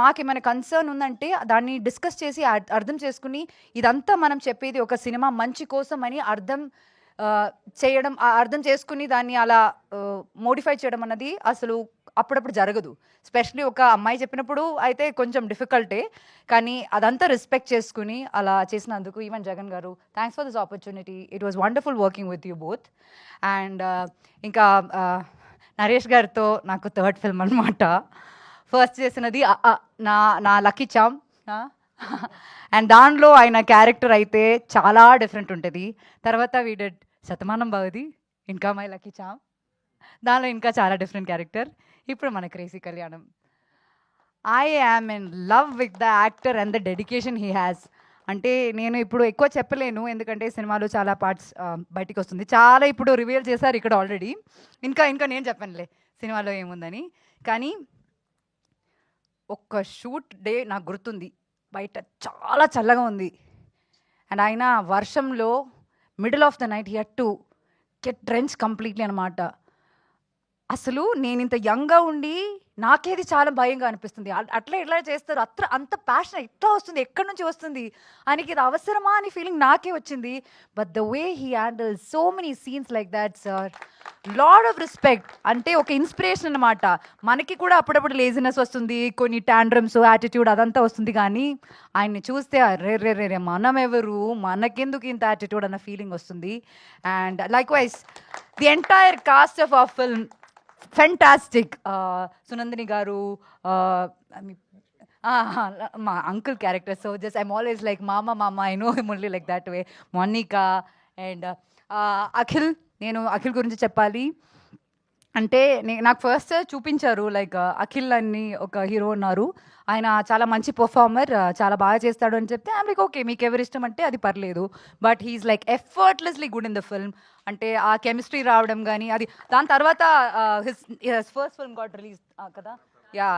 మాకేమైనా కన్సర్న్ ఉందంటే దాన్ని డిస్కస్ చేసి అర్థం చేసుకుని ఇదంతా మనం చెప్పేది ఒక సినిమా మంచి కోసం అని చేయడం అర్థం చేసుకుని దాన్ని అలా మోడిఫై చేయడం అన్నది అసలు అప్పుడప్పుడు జరగదు. స్పెషల్లీ ఒక అమ్మాయి చెప్పినప్పుడు అయితే కొంచెం డిఫికల్టే. కానీ అదంతా రెస్పెక్ట్ చేసుకుని అలా చేసినందుకు ఈవెన్ జగన్ గారు thanks for this opportunity. It was wonderful working with you both. And ఇంకా నరేష్ గారితో నాకు థర్డ్ ఫిల్మ్ అనమాట. ఫస్ట్ చేసినది నా లక్కీ చామ్. అండ్ దానిలో ఆయన క్యారెక్టర్ అయితే చాలా డిఫరెంట్ ఉంటుంది. తర్వాత వీడెడ్ శతమానం భవతి, ఇంకా మై లక్కీ చామ్, దానిలో ఇంకా చాలా డిఫరెంట్ క్యారెక్టర్. ఇప్పుడు మన క్రేజీ కళ్యాణం. I am in love with the actor and the dedication he has. అంటే నేను ఇప్పుడు ఎక్కువ చెప్పలేను, ఎందుకంటే సినిమాలో చాలా పార్ట్స్ బయటికి వస్తుంది. చాలా ఇప్పుడు రివీల్ చేశారు ఇక్కడ ఆల్రెడీ. ఇంకా నేను చెప్పనులే సినిమాలో ఏముందని. కానీ ఒక్క షూట్ డే నాకు గుర్తుంది, బయట చాలా చల్లగా ఉంది అండ్ ఆయన వర్షంలో middle of the night he had to get drench completely అనమాట. అసలు నేను ఇంత యంగ్గా ఉండి నాకేది చాలా భయంగా అనిపిస్తుంది. అట్లా ఎట్లా చేస్తారు, అంత ప్యాషన్ ఎట్లా వస్తుంది, ఎక్కడి నుంచి వస్తుంది, ఆయనకి ఇది అవసరమా అని ఫీలింగ్ నాకే వచ్చింది. But the way he handle so many scenes like that sir, lot of respect. అంటే ఒక ఇన్స్పిరేషన్ అనమాట. మనకి కూడా అప్పుడప్పుడు లేజినెస్ వస్తుంది, కొన్ని టాండ్రమ్స్, యాటిట్యూడ్ అదంతా వస్తుంది. కానీ ఆయన్ని చూస్తే రే మనం ఎవరు, మనకెందుకు ఇంత యాటిట్యూడ్ అన్న ఫీలింగ్ వస్తుంది. And likewise the entire cast of our film fantastic. Sunandini గారు, మా uncle character, so just I'm always like మామ I know him only like that way. Monica and Akhil. నేను అఖిల్ గురించి చెప్పాలి అంటే నాకు ఫస్ట్ చూపించారు లైక్ అఖిల్ అని ఒక హీరో ఉన్నారు, ఆయన చాలా మంచి పర్ఫార్మర్, చాలా బాగా చేస్తాడు అని చెప్తే ఐమ్ లైక్ ఓకే, మీకు ఎవరు ఇష్టం అంటే అది పర్లేదు. But he's like effortlessly good in the film. అంటే ఆ కెమిస్ట్రీ రావడం కానీ అది. దాని తర్వాత his first film got release కదా, యా.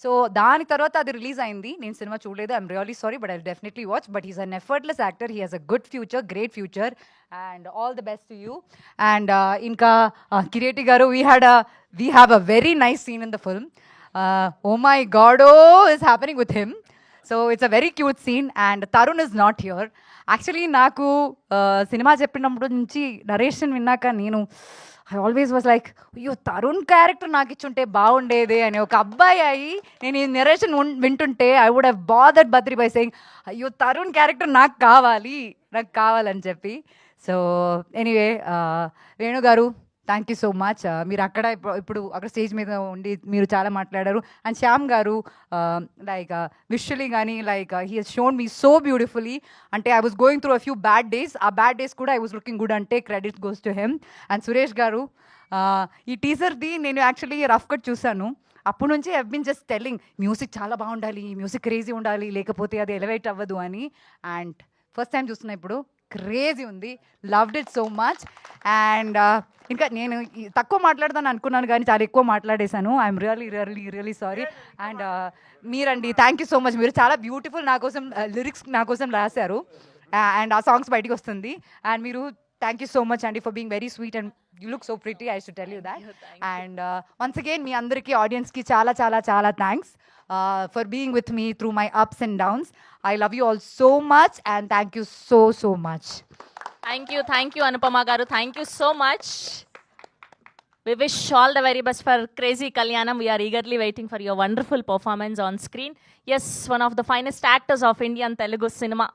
సో దాని తర్వాత అది రిలీజ్ అయింది. నేను సినిమా చూడలేదు, I'm really sorry, but I definitely watch. But he's an effortless actor, he has a good future, great future, and all the best to you. అండ్ ఇంకా Kiriti garu, we have a very nice scene in the film. Oh my God, is happening with him. So it's a very cute scene and Tarun is not here. Actually నాకు cinema చెప్పినప్పుడు నుంచి narration విన్నాక నేను I always was like, అయ్యో Tarun character నాకు ఇచ్చుంటే బాగుండేది అని. ఒక అబ్బాయి అయ్యి నేను ఈ నరేషన్ వింటుంటే I would have bothered Badri by saying, అయ్యో తరుణ్ క్యారెక్టర్ నాకు కావాలని చెప్పి. సో ఎనీవే, వేణు గారు థ్యాంక్ యూ సో మచ్. మీరు ఇప్పుడు అక్కడ స్టేజ్ మీద ఉండి మీరు చాలా మాట్లాడారు. అండ్ శ్యామ్ గారు లైక్ విజువల్లీ కానీ like he he's shown me so beautifully. అంటే I was going through a few bad days, ఆ బ్యాడ్ డేస్ కూడా ఐ వాజ్ లుకింగ్ గుడ్, అంటే credit goes to him. And Suresh గారు, ఈ టీజర్ది నేను యాక్చువల్లీ రఫ్ కట్ చూశాను. అప్పటి నుంచి I been just telling music చాలా బాగుండాలి, మ్యూజిక్ క్రేజీ ఉండాలి, లేకపోతే అది ఎలివేట్ అవ్వదు అని. అండ్ ఫస్ట్ టైం చూస్తున్నా ఇప్పుడు, క్రేజీ ఉంది, loved it so much. And ఇంకా నేను తక్కువ మాట్లాడదాను అనుకున్నాను కానీ చాలా ఎక్కువ మాట్లాడేశాను. I'm really sorry. అండ్ మీరండి, థ్యాంక్ యూ సో మచ్. మీరు చాలా బ్యూటిఫుల్ నా కోసం లిరిక్స్ నా కోసం రాశారు అండ్ ఆ సాంగ్స్ బయటికి వస్తుంది. అండ్ మీరు థ్యాంక్ యూ సో మచ్ అండి for being very sweet and you look so pretty, I should tell you that. And once again మీ అందరికీ ఆడియన్స్కి చాలా thanks for being with me through my ups and downs. I love you all so much and thank you so much. Thank you Anupama garu, thank you so much. We wish all the very best for Crazy Kalyanam. We are eagerly waiting for your wonderful performance on screen. Yes, one of the finest actors of Indian Telugu cinema.